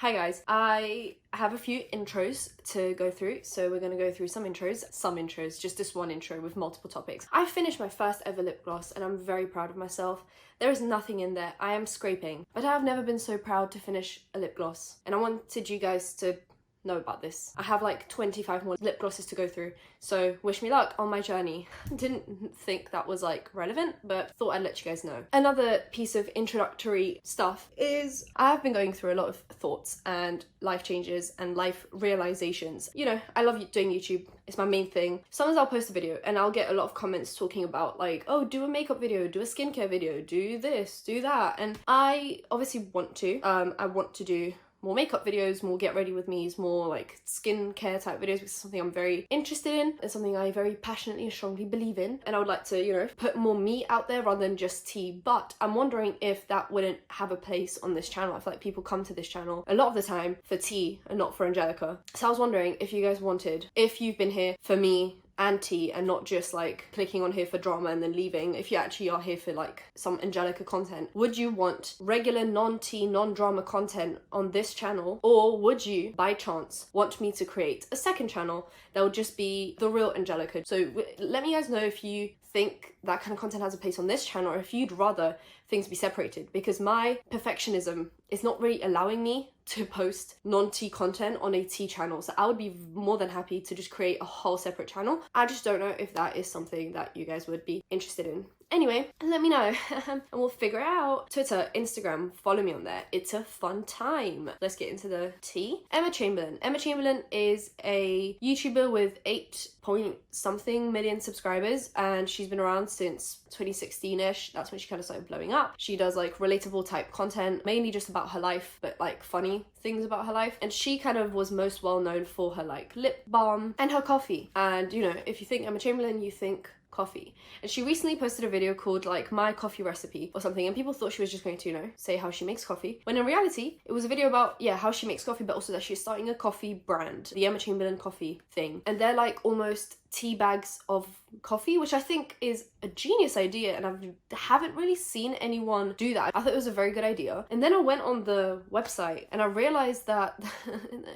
Hi guys, I have a few intros to go through, so we're going to go through some intros, just this one intro with multiple topics. I finished my first ever lip gloss and I'm very proud of myself. There is nothing in there, I am scraping, but I've never been so proud to finish a lip gloss and I wanted you guys to know about this. I have like 25 more lip glosses to go through, so wish me luck on my journey. Didn't think that was like relevant, but thought I'd let you guys know. Another piece of introductory stuff is I've been going through a lot of thoughts and life changes and life realizations. You know, I love doing YouTube. It's my main thing. Sometimes I'll post a video and I'll get a lot of comments talking about like, oh, do a makeup video, do a skincare video, do this, do that. And I obviously want to. I want to do more makeup videos, more get ready with me's, more like skincare type videos, which is something I'm very interested in and something I very passionately and strongly believe in. And I would like to, you know, put more me out there rather than just tea. But I'm wondering if that wouldn't have a place on this channel. I feel like people come to this channel a lot of the time for tea and not for Angelika. So I was wondering if you guys wanted, if you've been here for me and tea and not just like clicking on here for drama and then leaving, if you actually are here for like some Angelika content, would you want regular non-tea, non-drama content on this channel, or would you by chance want me to create a second channel that would just be the real Angelika? So let me guys know if you think that kind of content has a place on this channel or if you'd rather things be separated, because my perfectionism is not really allowing me to post non-tea content on a tea channel. So I would be more than happy to just create a whole separate channel. I just don't know if that is something that you guys would be interested in. Anyway, let me know and we'll figure it out. Twitter, Instagram, follow me on there. It's a fun time. Let's get into the tea. Emma Chamberlain. Emma Chamberlain is a YouTuber with 8-point-something million subscribers and she's been around since 2016-ish. That's when she kind of started blowing up. She does like relatable type content, mainly just about her life, but like funny things about her life. And she kind of was most well known for her like lip balm and her coffee. And you know, if you think Emma Chamberlain, you think coffee. And she recently posted a video called like my coffee recipe or something, and people thought she was just going to, you know, say how she makes coffee, when in reality it was a video about, yeah, how she makes coffee, but also that she's starting a coffee brand, the Emma Chamberlain coffee thing, and they're like almost tea bags of coffee, which I think is a genius idea, and I haven't really seen anyone do that. I thought it was a very good idea. And then I went on the website and I realized that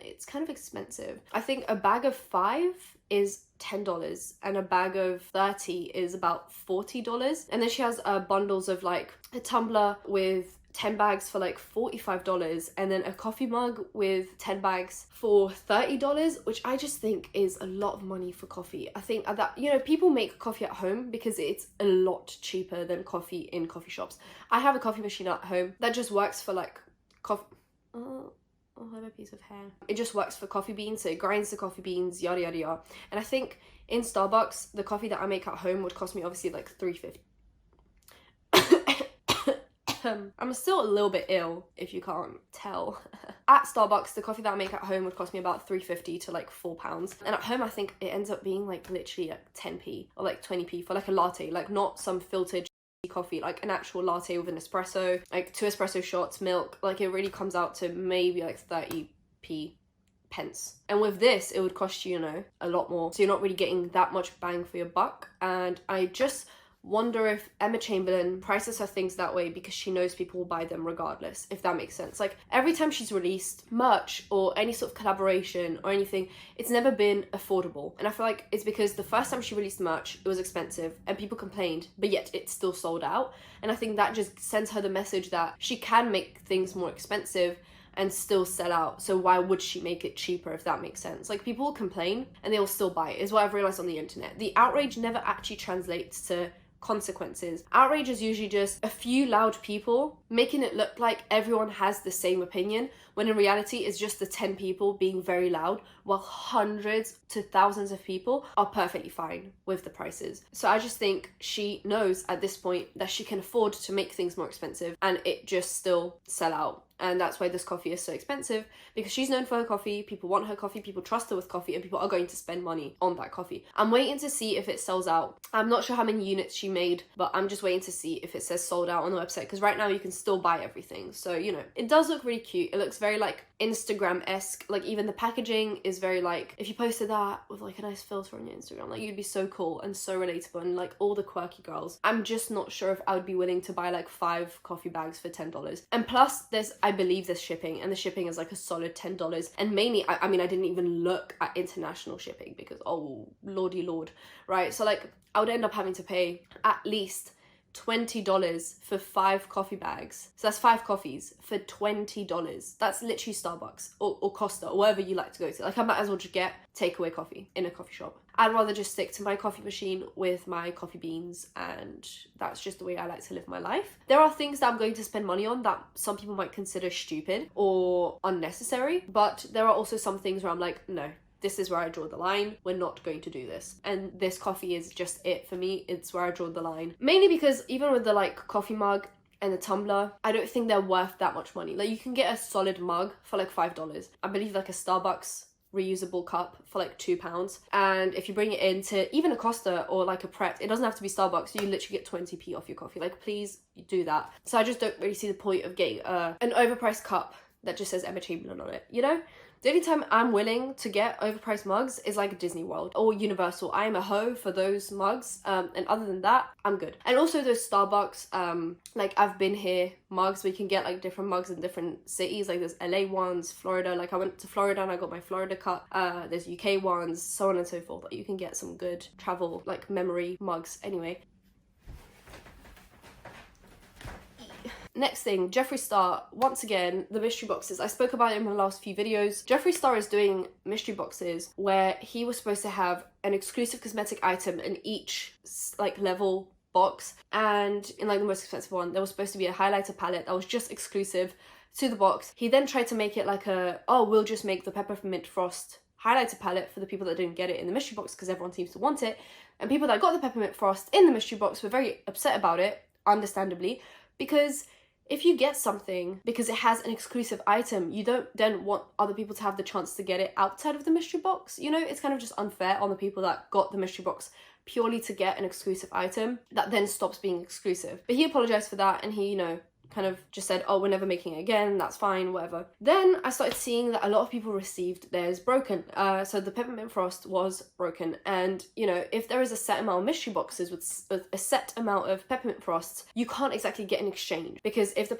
it's kind of expensive. I think a bag of 5 is $10 and a bag of 30 is about $40. And then she has bundles of like a tumbler with 10 bags for like $45, and then a coffee mug with 10 bags for $30, which I just think is a lot of money for coffee. I think that, you know, people make coffee at home because it's a lot cheaper than coffee in coffee shops. I have a coffee machine at home that just works for like coffee. Oh, I have a piece of hair. It just works for coffee beans, so it grinds the coffee beans, yada yada yada. And I think in Starbucks, the coffee that I make at home would cost me obviously like $3.50. I'm still a little bit ill, if you can't tell. At Starbucks, the coffee that I make at home would cost me about $3.50 to like £4. And at home, I think it ends up being like literally like 10p or like 20p for like a latte, like not some filtered coffee, like an actual latte with an espresso, like 2 espresso shots, milk. Like it really comes out to maybe like 30p pence. And with this, it would cost you, you know, a lot more. So you're not really getting that much bang for your buck. And I just wonder if Emma Chamberlain prices her things that way because she knows people will buy them regardless, if that makes sense. Like every time she's released merch or any sort of collaboration or anything, it's never been affordable. And I feel like it's because the first time she released merch, it was expensive and people complained, but yet it still sold out. And I think that just sends her the message that she can make things more expensive and still sell out. So why would she make it cheaper, if that makes sense? Like people will complain and they will still buy it, is what I've realized on the internet. The outrage never actually translates to consequences. Outrage is usually just a few loud people making it look like everyone has the same opinion, when in reality it's just the 10 people being very loud while hundreds to thousands of people are perfectly fine with the prices. So I just think she knows at this point that she can afford to make things more expensive and it just still sell out. And that's why this coffee is so expensive, because she's known for her coffee, people want her coffee, people trust her with coffee, and people are going to spend money on that coffee. I'm waiting to see if it sells out. I'm not sure how many units she made, but I'm just waiting to see if it says sold out on the website, because right now you can still buy everything. So, you know, it does look really cute. It looks very like Instagram-esque. Like even the packaging is very like, if you posted that with like a nice filter on your Instagram, like you'd be so cool and so relatable, and like all the quirky girls. I'm just not sure if I would be willing to buy like 5 coffee bags for $10. And plus I believe there's shipping, and the shipping is like a solid $10. And mainly, I mean, I didn't even look at international shipping because, oh lordy lord, right? So like I would end up having to pay at least $20 for 5 coffee bags. So that's 5 coffees for $20. That's literally Starbucks or Costa or wherever you like to go to. Like I might as well just get takeaway coffee in a coffee shop. I'd rather just stick to my coffee machine with my coffee beans, and that's just the way I like to live my life. There are things that I'm going to spend money on that some people might consider stupid or unnecessary, but there are also some things where I'm like, no, this is where I draw the line. We're not going to do this. And this coffee is just it for me. It's where I draw the line. Mainly because even with the like coffee mug and the tumbler, I don't think they're worth that much money. Like you can get a solid mug for like $5. I believe like a Starbucks reusable cup for like £2. And if you bring it into even a Costa or like a Pret, it doesn't have to be Starbucks. You literally get 20p off your coffee. Like please do that. So I just don't really see the point of getting an overpriced cup that just says Emma Chamberlain on it, you know? The only time I'm willing to get overpriced mugs is like Disney World or Universal. I am a hoe for those mugs. And other than that, I'm good. And also those Starbucks, like I've been here mugs. We can get like different mugs in different cities. Like there's LA ones, Florida. Like I went to Florida and I got my Florida cup. There's UK ones, so on and so forth. Like you can get some good travel, like memory mugs. Anyway. Next thing, Jeffree Star, once again, the mystery boxes. I spoke about it in my last few videos. Jeffree Star is doing mystery boxes where he was supposed to have an exclusive cosmetic item in each like level box, and in like the most expensive one, there was supposed to be a highlighter palette that was just exclusive to the box. He then tried to make it like we'll just make the Peppermint Frost highlighter palette for the people that didn't get it in the mystery box because everyone seems to want it. And people that got the Peppermint Frost in the mystery box were very upset about it, understandably, because if you get something because it has an exclusive item, you don't then want other people to have the chance to get it outside of the mystery box. You know, it's kind of just unfair on the people that got the mystery box purely to get an exclusive item that then stops being exclusive. But he apologized for that, and he, you know, kind of just said, oh, we're never making it again, that's fine, whatever. Then I started seeing that a lot of people received theirs broken. So the Peppermint Frost was broken, and you know, if there is a set amount of mystery boxes with a set amount of Peppermint Frosts, you can't exactly get an exchange, because if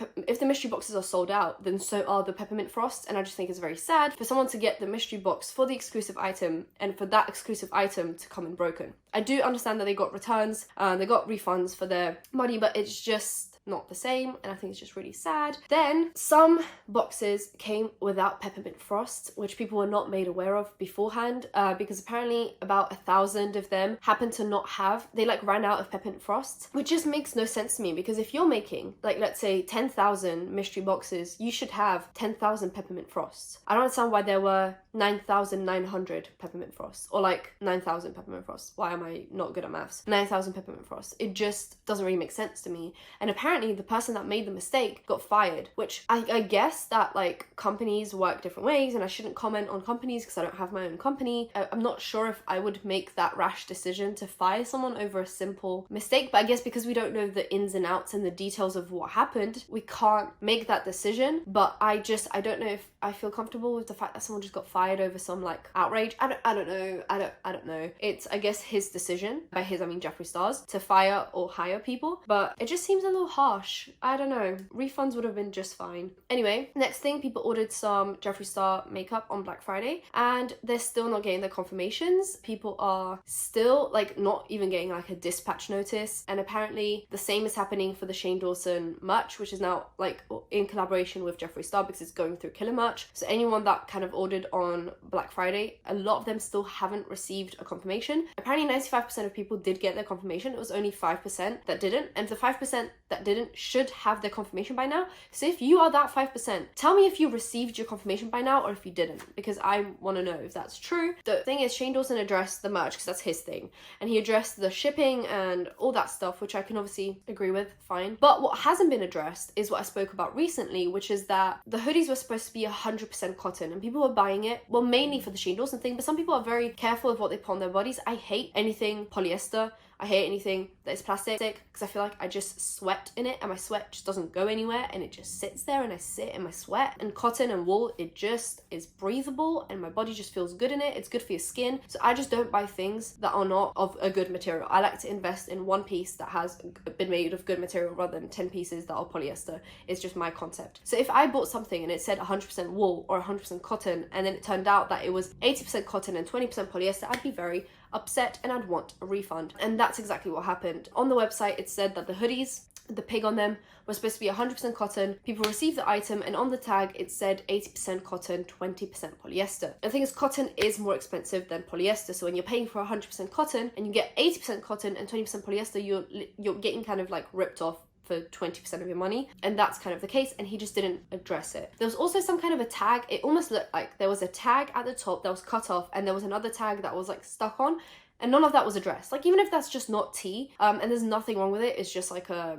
the mystery boxes are sold out, then so are the Peppermint Frosts. And I just think it's very sad for someone to get the mystery box for the exclusive item and for that exclusive item to come in broken. I do understand that they got returns, they got refunds for their money, but it's just not the same, and I think it's just really sad. Then some boxes came without Peppermint Frost, which people were not made aware of beforehand, because apparently about 1,000 of them happened to not have, they like ran out of Peppermint Frost, which just makes no sense to me, because if you're making like, let's say 10,000 mystery boxes, you should have 10,000 Peppermint Frosts. I don't understand why there were 9,900 Peppermint Frosts, or like 9,000 Peppermint Frosts. Why am I not good at maths? 9,000 Peppermint Frosts. It just doesn't really make sense to me. And apparently the person that made the mistake got fired, which I guess that like companies work different ways, and I shouldn't comment on companies because I don't have my own company. I'm not sure if I would make that rash decision to fire someone over a simple mistake, but I guess because we don't know the ins and outs and the details of what happened, we can't make that decision. But I don't know if I feel comfortable with the fact that someone just got fired over some like outrage. I don't know. It's, I guess, his decision. By his, I mean Jeffree Star's, to fire or hire people, but it just seems a little harsh. I don't know. Refunds would have been just fine. Anyway, next thing, people ordered some Jeffree Star makeup on Black Friday, and they're still not getting their confirmations. People are still like not even getting like a dispatch notice, and apparently the same is happening for the Shane Dawson merch, which is now like in collaboration with Jeffree Star because it's going through Killer Merch. So anyone that kind of ordered on Black Friday, a lot of them still haven't received a confirmation. Apparently 95% of people did get their confirmation. It was only 5% that didn't, and the 5% that didn't should have their confirmation by now. So if you are that 5%, tell me if you received your confirmation by now or if you didn't, because I want to know if that's true. The thing is, Shane Dawson addressed the merch because that's his thing, and he addressed the shipping and all that stuff, which I can obviously agree with, fine. But what hasn't been addressed is what I spoke about recently, which is that the hoodies were supposed to be 100% cotton, and people were buying it, well, mainly for the Shane Dawson thing, but some people are very careful with what they put on their bodies. I hate anything polyester. I hate anything that it's plastic because I feel like I just sweat in it and my sweat just doesn't go anywhere and it just sits there and I sit in my sweat. And cotton and wool, it just is breathable and my body just feels good in it. It's good for your skin. So I just don't buy things that are not of a good material. I like to invest in one piece that has been made of good material rather than 10 pieces that are polyester. It's just my concept. So if I bought something and it said 100% wool or 100% cotton and then it turned out that it was 80% cotton and 20% polyester, I'd be very upset and I'd want a refund. And that's exactly what happened. On the website, it said that the hoodies, the pig on them, was supposed to be 100% cotton. People received the item and on the tag it said 80% cotton, 20% polyester. And the thing is, cotton is more expensive than polyester. So when you're paying for 100% cotton and you get 80% cotton and 20% polyester, you're getting kind of like ripped off for 20% of your money. And that's kind of the case, and he just didn't address it. There was also some kind of a tag. It almost looked like there was a tag at the top that was cut off and there was another tag that was like stuck on, and none of that was addressed. Like, even if that's just not tea, and there's nothing wrong with it, it's just like a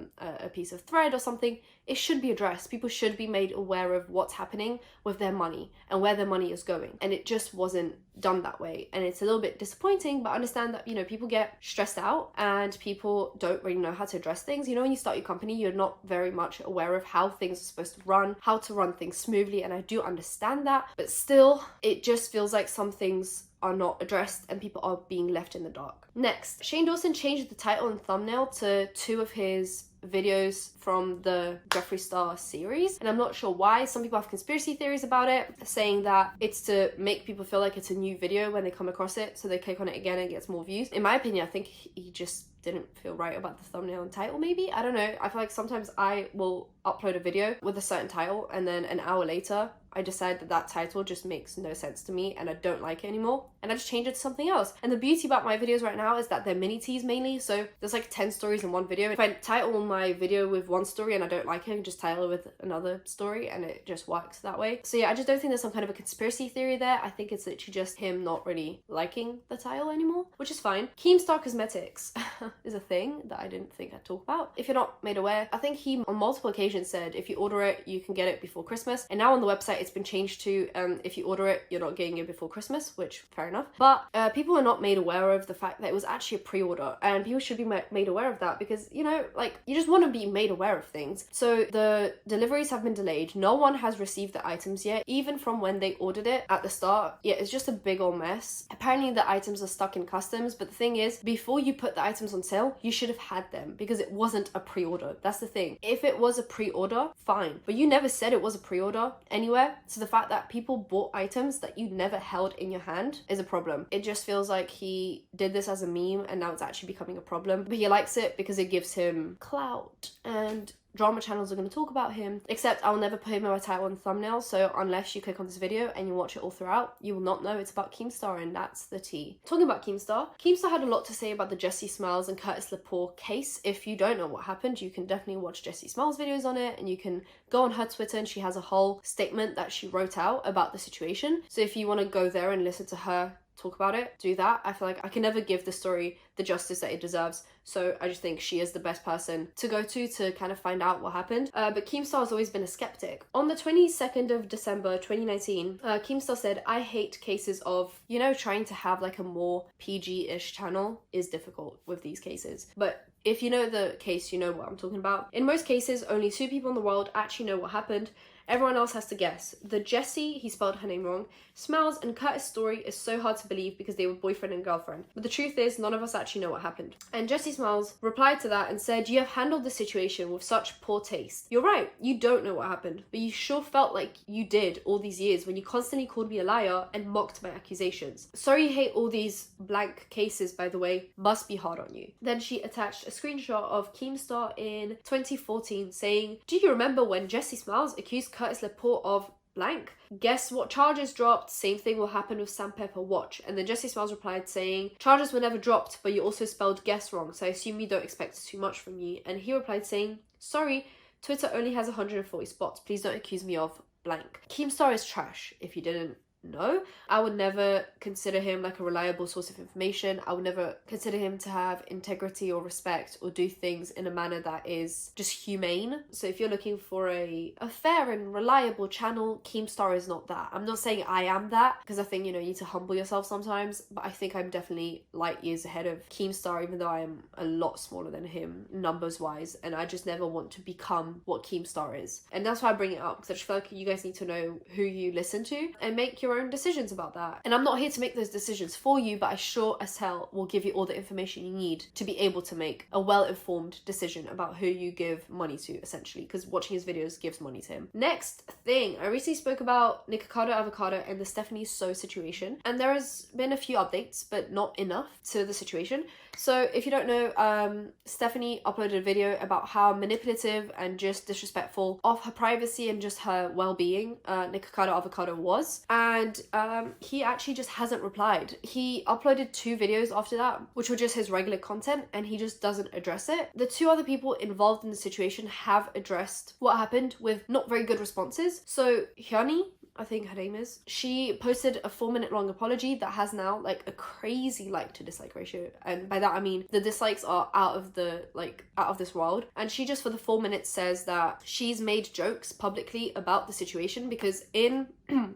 piece of thread or something, it should be addressed. People should be made aware of what's happening with their money and where their money is going. And it just wasn't done that way. And it's a little bit disappointing, but I understand that, you know, people get stressed out and people don't really know how to address things. You know, when you start your company, you're not very much aware of how things are supposed to run, how to run things smoothly. And I do understand that, but still, it just feels like some things are not addressed and people are being left in the dark. Next, Shane Dawson changed the title and thumbnail to two of his videos from the Jeffree Star series, and I'm not sure why. Some people have conspiracy theories about it, saying that it's to make people feel like it's a new video when they come across it, so they click on it again and it gets more views. In my opinion, I think he just didn't feel right about the thumbnail and title, maybe. I don't know. I feel like sometimes I will upload a video with a certain title and then an hour later I decide that that title just makes no sense to me and I don't like it anymore, and I just change it to something else. And the beauty about my videos right now is that they're mini teas mainly, so there's like 10 stories in one video. If I title my video with one story and I don't like it, I can just title it with another story and it just works that way. So yeah, I just don't think there's some kind of a conspiracy theory there. I think it's literally just him not really liking the title anymore, which is fine. Keemstar Cosmetics is a thing that I didn't think I'd talk about. If you're not made aware, I think he on multiple occasions said if you order it, you can get it before Christmas. And now on the website, it's been changed to if you order it, you're not getting it before Christmas, which fair enough. But people are not made aware of the fact that it was actually a pre-order, and people should be made aware of that because, you know, like, you just want to be made aware of things. So the deliveries have been delayed. No one has received the items yet, even from when they ordered it at the start. Yeah, it's just a big old mess. Apparently the items are stuck in customs, but the thing is, before you put the items on sale, you should have had them because it wasn't a pre-order. That's the thing. If it was a pre-order, fine, but you never said it was a pre-order anywhere. So the fact that people bought items that you never held in your hand is a problem. It just feels like he did this as a meme and now it's actually becoming a problem, but he likes it because it gives him clout and drama channels are going to talk about him. Except I'll never put him in my title and thumbnail, so unless you click on this video and you watch it all throughout, you will not know it's about Keemstar, and that's the tea. Talking about Keemstar had a lot to say about the Jessie Smiles and Curtis Lepore case. If you don't know what happened, you can definitely watch Jessie Smiles videos on it, and you can go on her Twitter and she has a whole statement that she wrote out about the situation. So if you want to go there and listen to her talk about it, do that. I feel like I can never give the story the justice that it deserves, so I just think she is the best person to go to kind of find out what happened. But Keemstar has always been a skeptic. On the 22nd of December 2019, Keemstar said, "I hate cases of, you know, trying to have like a more PG-ish channel is difficult with these cases." But if you know the case, you know what I'm talking about. In most cases, only 2 people in the world actually know what happened. Everyone else has to guess. The Jessie, he spelled her name wrong, Smiles and Curtis story is so hard to believe because they were boyfriend and girlfriend. But the truth is, none of us actually know what happened. And Jessie Smiles replied to that and said, "You have handled the situation with such poor taste. You're right, you don't know what happened, but you sure felt like you did all these years when you constantly called me a liar and mocked my accusations. Sorry you hate all these blank cases, by the way, must be hard on you." Then she attached a screenshot of Keemstar in 2014 saying, "Do you remember when Jessie Smiles accused Curtis Lepore of blank? Guess what charges dropped? Same thing will happen with Sandpepper Watch." And then Jessie Smiles replied saying, "Charges were never dropped, but you also spelled guess wrong, so I assume you don't expect too much from me." And he replied saying, "Sorry, Twitter only has 140 spots. Please don't accuse me of blank." Keemstar is trash, if you didn't No. I would never consider him like a reliable source of information. I would never consider him to have integrity or respect or do things in a manner that is just humane. So if you're looking for a fair and reliable channel, Keemstar is not that. I'm not saying I am that, because I think, you know, you need to humble yourself sometimes, but I think I'm definitely light years ahead of Keemstar, even though I am a lot smaller than him numbers wise, and I just never want to become what Keemstar is. And that's why I bring it up, because I just feel like you guys need to know who you listen to and make your own decisions about that. And I'm not here to make those decisions for you, but I sure as hell will give you all the information you need to be able to make a well-informed decision about who you give money to, essentially, because watching his videos gives money to him. Next thing, I recently spoke about Nikocado Avocado and the Stephanie Soo situation, and there has been a few updates, but not enough to the situation. So if you don't know, Stephanie uploaded a video about how manipulative and just disrespectful of her privacy and just her well-being Nikocado Avocado was, and he actually just hasn't replied. He uploaded 2 videos after that, which were just his regular content, and he just doesn't address it. The 2 other people involved in the situation have addressed what happened with not very good responses. So Hyunne, I think her name is, she posted a 4-minute long apology that has now like a crazy like to dislike ratio, and by that I mean the dislikes are out of this world. And she just for the 4 minutes says that she's made jokes publicly about the situation, because in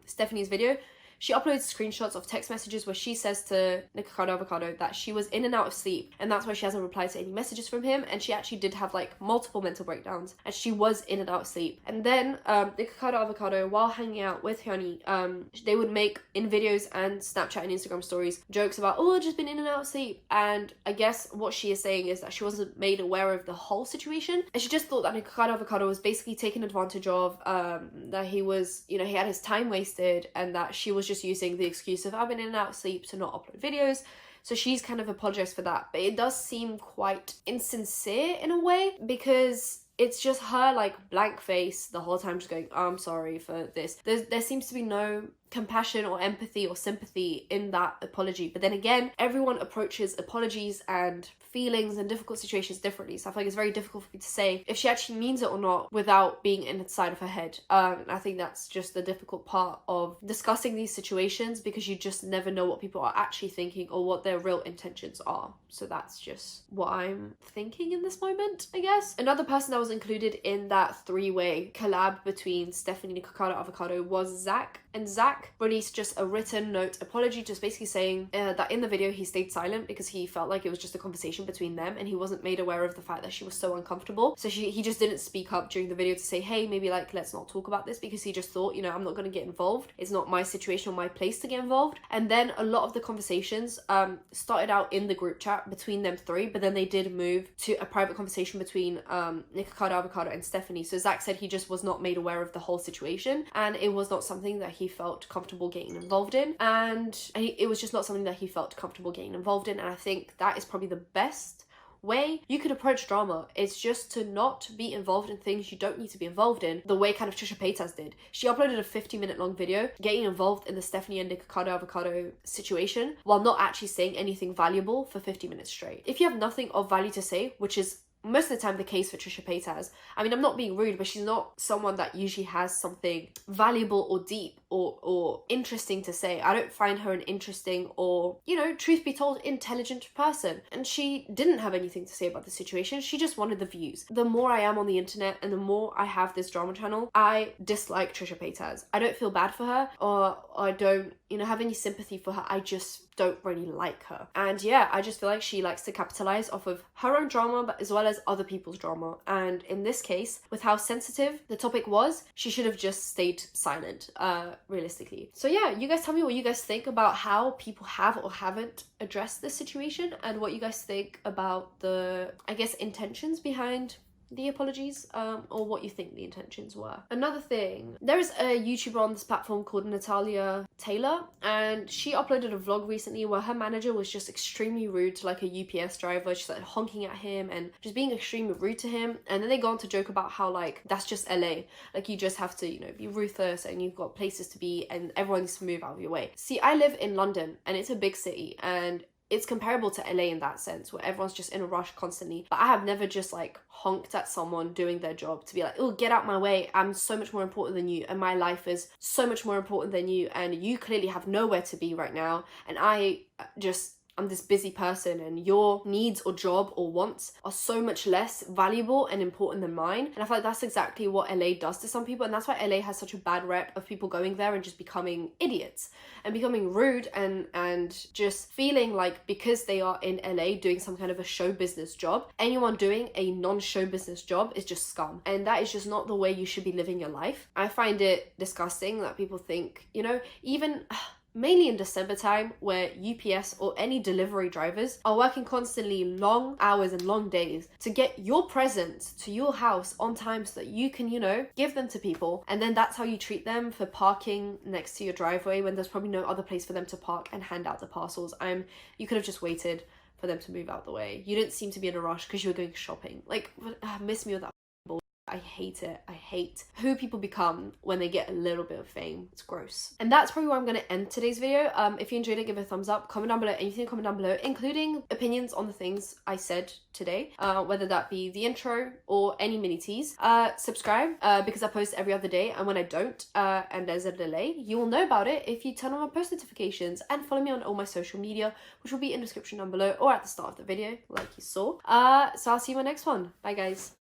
Stephanie's video she uploads screenshots of text messages where she says to Nikocado Avocado that she was in and out of sleep, and that's why she hasn't replied to any messages from him, and she actually did have like multiple mental breakdowns, and she was in and out of sleep. And then Nikocado Avocado, while hanging out with Hyunne, they would make in videos and Snapchat and Instagram stories jokes about, oh, I've just been in and out of sleep. And I guess what she is saying is that she wasn't made aware of the whole situation, and she just thought that Nikocado Avocado was basically taken advantage of, that he was, you know, he had his time wasted, and that she was just using the excuse of I've been in and out of sleep to not upload videos. So she's kind of apologized for that, but it does seem quite insincere in a way, because it's just her like blank face the whole time just going, oh, I'm sorry for this. There seems to be no compassion or empathy or sympathy in that apology. But then again, everyone approaches apologies and feelings and difficult situations differently, so I feel like it's very difficult for me to say if she actually means it or not without being inside of her head. I think that's just the difficult part of discussing these situations, because you just never know what people are actually thinking or what their real intentions are. So that's just what I'm thinking in this moment, I guess. Another person that was included in that 3-way collab between Stephanie, Nikocado Avocado was Zack, and Zack released just a written note apology, just basically saying that in the video he stayed silent because he felt like it was just a conversation between them, and he wasn't made aware of the fact that she was so uncomfortable. So he just didn't speak up during the video to say, hey, maybe like let's not talk about this, because he just thought, you know, I'm not going to get involved. It's not my situation or my place to get involved. And then a lot of the conversations started out in the group chat between them 3, but then they did move to a private conversation between Nikocado Avocado and Stephanie. So Zack said he just was not made aware of the whole situation, and it was not something that he felt comfortable getting involved in, and it was just not something that he felt comfortable getting involved in. And I think that is probably the best way you could approach drama. It's just to not be involved in things you don't need to be involved in, the way kind of Trisha Paytas did. She uploaded a 50-minute long video getting involved in the Stephanie and Nikocado Avocado situation while not actually saying anything valuable for 50 minutes straight. If you have nothing of value to say, which is most of the time the case for Trisha Paytas. I mean, I'm not being rude, but she's not someone that usually has something valuable or deep or interesting to say. I don't find her an interesting or, you know, truth be told, intelligent person. And she didn't have anything to say about the situation. She just wanted the views. The more I am on the internet and the more I have this drama channel, I dislike Trisha Paytas. I don't feel bad for her, or I don't, you know, have any sympathy for her. I just don't really like her. And yeah, I just feel like she likes to capitalize off of her own drama, but as well as other people's drama. And in this case, with how sensitive the topic was, she should have just stayed silent, realistically. So yeah, you guys tell me what you guys think about how people have or haven't addressed this situation, and what you guys think about the, I guess, intentions behind the apologies, or what you think the intentions were. Another thing, there is a YouTuber on this platform called Natalia Taylor, and she uploaded a vlog recently where her manager was just extremely rude to like a UPS driver. She started honking at him and just being extremely rude to him, and then they go on to joke about how like that's just LA, like you just have to, you know, be ruthless and you've got places to be and everyone needs to move out of your way. See, I live in London and it's a big city, and it's comparable to LA in that sense, where everyone's just in a rush constantly. But I have never just like honked at someone doing their job to be like, oh, get out my way, I'm so much more important than you, and my life is so much more important than you, and you clearly have nowhere to be right now, and I'm this busy person, and your needs or job or wants are so much less valuable and important than mine. And I feel like that's exactly what LA does to some people, and that's why LA has such a bad rep of people going there and just becoming idiots and becoming rude and just feeling like because they are in LA doing some kind of a show business job, anyone doing a non-show business job is just scum. And that is just not the way you should be living your life. I find it disgusting that people think, you know, even mainly in December time, where UPS or any delivery drivers are working constantly long hours and long days to get your presents to your house on time so that you can, you know, give them to people. And then that's how you treat them for parking next to your driveway when there's probably no other place for them to park and hand out the parcels. You could have just waited for them to move out the way. You didn't seem to be in a rush because you were going shopping. Like, miss me with that. I hate it. I hate who people become when they get a little bit of fame. It's gross. And that's probably where I'm going to end today's video. If you enjoyed it, give it a thumbs up. Comment down below anything, comment down below, including opinions on the things I said today, whether that be the intro or any mini teas. Subscribe because I post every other day, and when I don't and there's a delay, you will know about it if you turn on my post notifications, and follow me on all my social media, which will be in the description down below or at the start of the video like you saw. So I'll see you in my next one. Bye guys.